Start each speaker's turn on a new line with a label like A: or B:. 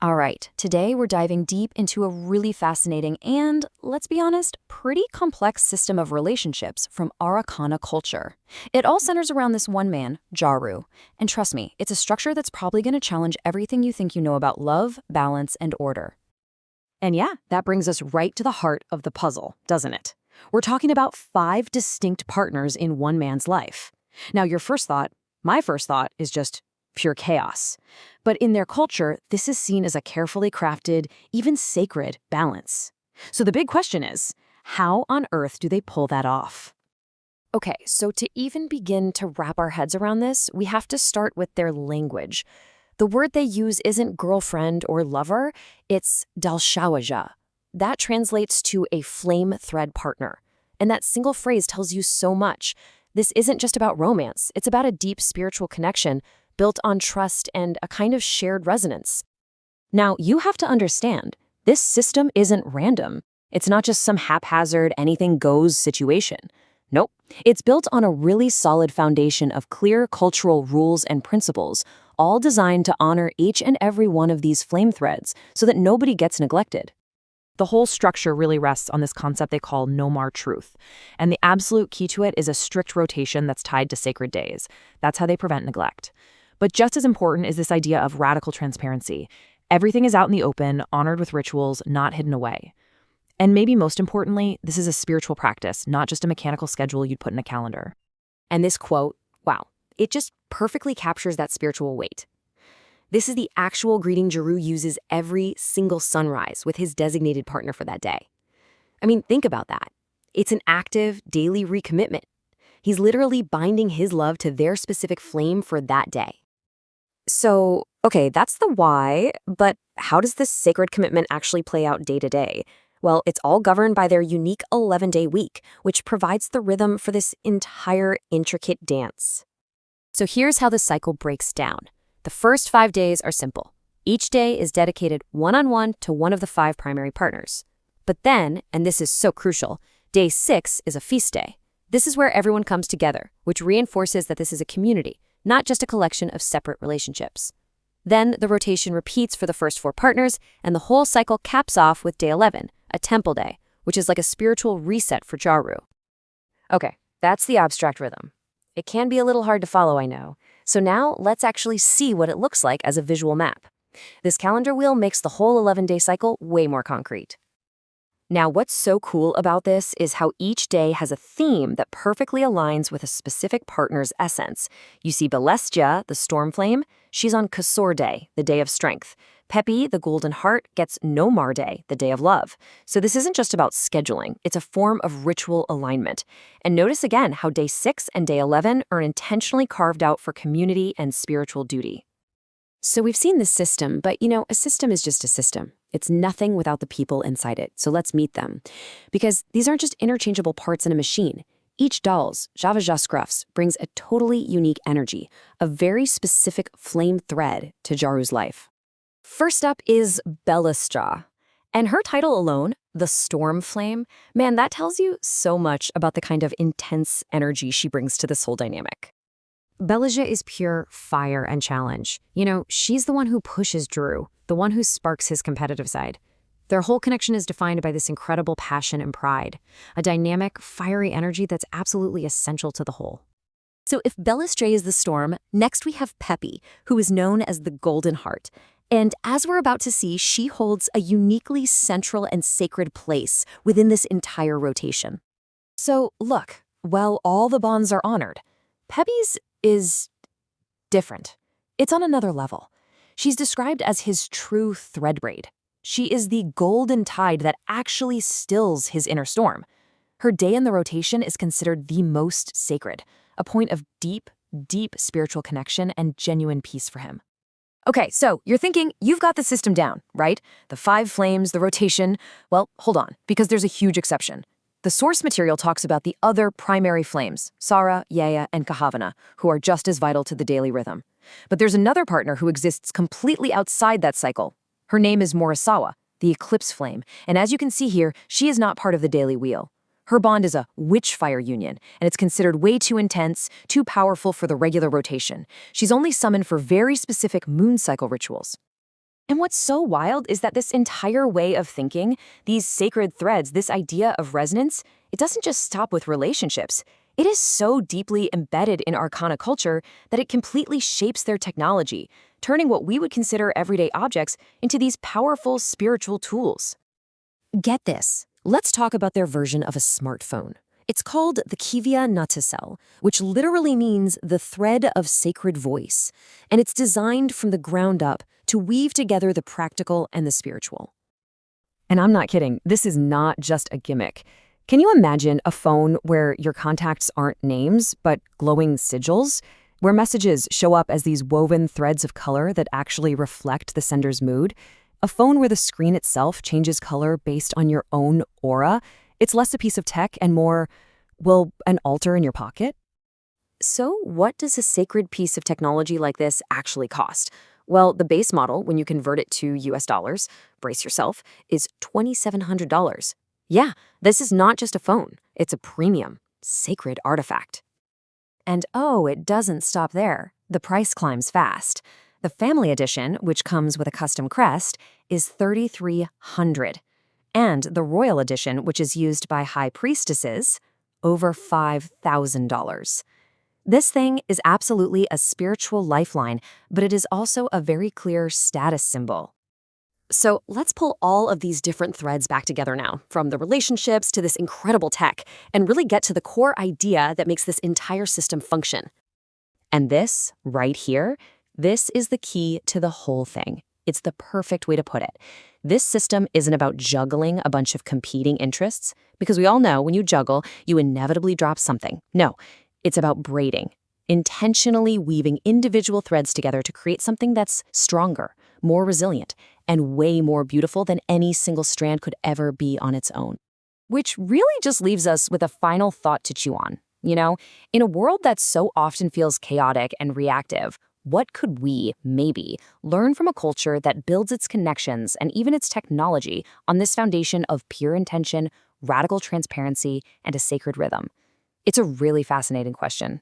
A: All right, today we're diving deep into a really fascinating and, let's be honest, pretty complex system of relationships from Arreqqana culture. It all centers around this one man, Jaru. And trust me, it's a structure that's probably going to challenge everything you think you know about love, balance, and order. And yeah, that brings us right to the heart of the puzzle, doesn't it? We're talking about 5 distinct partners in one man's life. Now, my first thought is just pure chaos. But in their culture, this is seen as a carefully crafted, even sacred balance. So the big question is, how on earth do they pull that off? Okay, so to even begin to wrap our heads around this, we have to start with their language. The word they use isn't girlfriend or lover, it's dalshawaja. That translates to a flame thread partner. And that single phrase tells you so much. This isn't just about romance, it's about a deep spiritual connection built on trust and a kind of shared resonance. Now, you have to understand, this system isn't random. It's not just some haphazard, anything goes situation. Nope. It's built on a really solid foundation of clear cultural rules and principles, all designed to honor each and every one of these flame threads so that nobody gets neglected. The whole structure really rests on this concept they call nomar truth. And the absolute key to it is a strict rotation that's tied to sacred days. That's how they prevent neglect. But just as important is this idea of radical transparency. Everything is out in the open, honored with rituals, not hidden away. And maybe most importantly, this is a spiritual practice, not just a mechanical schedule you'd put in a calendar. And this quote, wow, it just perfectly captures that spiritual weight. This is the actual greeting Jaru uses every single sunrise with his designated partner for that day. I mean, think about that. It's an active, daily recommitment. He's literally binding his love to their specific flame for that day. So, okay, that's the why, but how does this sacred commitment actually play out day to day? Well, it's all governed by their unique 11-day week, which provides the rhythm for this entire intricate dance. So here's how the cycle breaks down. The first 5 days are simple. Each day is dedicated one-on-one to one of the 5 primary partners. But then, and this is so crucial, day 6 is a feast day. This is where everyone comes together, which reinforces that this is a community, not just a collection of separate relationships. Then the rotation repeats for the first 4 partners, and the whole cycle caps off with day 11, a temple day, which is like a spiritual reset for Jaru. Okay, that's the abstract rhythm. It can be a little hard to follow, I know. So now let's actually see what it looks like as a visual map. This calendar wheel makes the whole 11-day cycle way more concrete. Now, what's so cool about this is how each day has a theme that perfectly aligns with a specific partner's essence. You see Belestia, the storm flame, she's on Kasor Day, the day of strength. Pepi, the golden heart, gets Nomar Day, the day of love. So this isn't just about scheduling, it's a form of ritual alignment. And notice again how day 6 and day 11 are intentionally carved out for community and spiritual duty. So we've seen this system, but a system is just a system. It's nothing without the people inside it, so let's meet them. Because these aren't just interchangeable parts in a machine. Each dolls, Javaja Scruffs, brings a totally unique energy, a very specific flame thread to Jaru's life. First up is Belestra. And her title alone, the Storm Flame, man, that tells you so much about the kind of intense energy she brings to this whole dynamic. Belija is pure fire and challenge. She's the one who pushes Drew, the one who sparks his competitive side. Their whole connection is defined by this incredible passion and pride, a dynamic, fiery energy that's absolutely essential to the whole. So if Belestra is the storm, next we have Pepi, who is known as the Golden Heart. And as we're about to see, she holds a uniquely central and sacred place within this entire rotation. So look, while all the bonds are honored, Pepi's is different. It's on another level. She's described as his true thread braid. She is the golden tide that actually stills his inner storm. Her day in the rotation is considered the most sacred, a point of deep, deep spiritual connection and genuine peace for him. Okay, so you're thinking you've got the system down, right? The 5 flames, the rotation. Well, hold on, because there's a huge exception. The source material talks about the other primary flames, Sara, Yaya, and Kahavana, who are just as vital to the daily rhythm. But there's another partner who exists completely outside that cycle. Her name is Morisawa, the eclipse flame, and as you can see here, she is not part of the daily wheel. Her bond is a witch-fire union, and it's considered way too intense, too powerful for the regular rotation. She's only summoned for very specific moon cycle rituals. And what's so wild is that this entire way of thinking, these sacred threads, this idea of resonance, it doesn't just stop with relationships. It is so deeply embedded in Arcana culture that it completely shapes their technology, turning what we would consider everyday objects into these powerful spiritual tools. Get this. Let's talk about their version of a smartphone. It's called the Kivia Natisel, which literally means the thread of sacred voice, and it's designed from the ground up to weave together the practical and the spiritual. And I'm not kidding, this is not just a gimmick. Can you imagine a phone where your contacts aren't names, but glowing sigils, where messages show up as these woven threads of color that actually reflect the sender's mood? A phone where the screen itself changes color based on your own aura? It's less a piece of tech and more, well, an altar in your pocket? So what does a sacred piece of technology like this actually cost? Well, the base model, when you convert it to US dollars, brace yourself, is $2,700. Yeah, this is not just a phone. It's a premium, sacred artifact. And oh, it doesn't stop there. The price climbs fast. The family edition, which comes with a custom crest, is $3,300. And the royal edition, which is used by high priestesses, over $5,000. This thing is absolutely a spiritual lifeline, but it is also a very clear status symbol. So let's pull all of these different threads back together now, from the relationships to this incredible tech, and really get to the core idea that makes this entire system function. And this, right here, this is the key to the whole thing. It's the perfect way to put it. This system isn't about juggling a bunch of competing interests, because we all know when you juggle, you inevitably drop something. No, it's about braiding, intentionally weaving individual threads together to create something that's stronger, more resilient, and way more beautiful than any single strand could ever be on its own. Which really just leaves us with a final thought to chew on. You know, in a world that so often feels chaotic and reactive, what could we, maybe, learn from a culture that builds its connections and even its technology on this foundation of pure intention, radical transparency, and a sacred rhythm? It's a really fascinating question.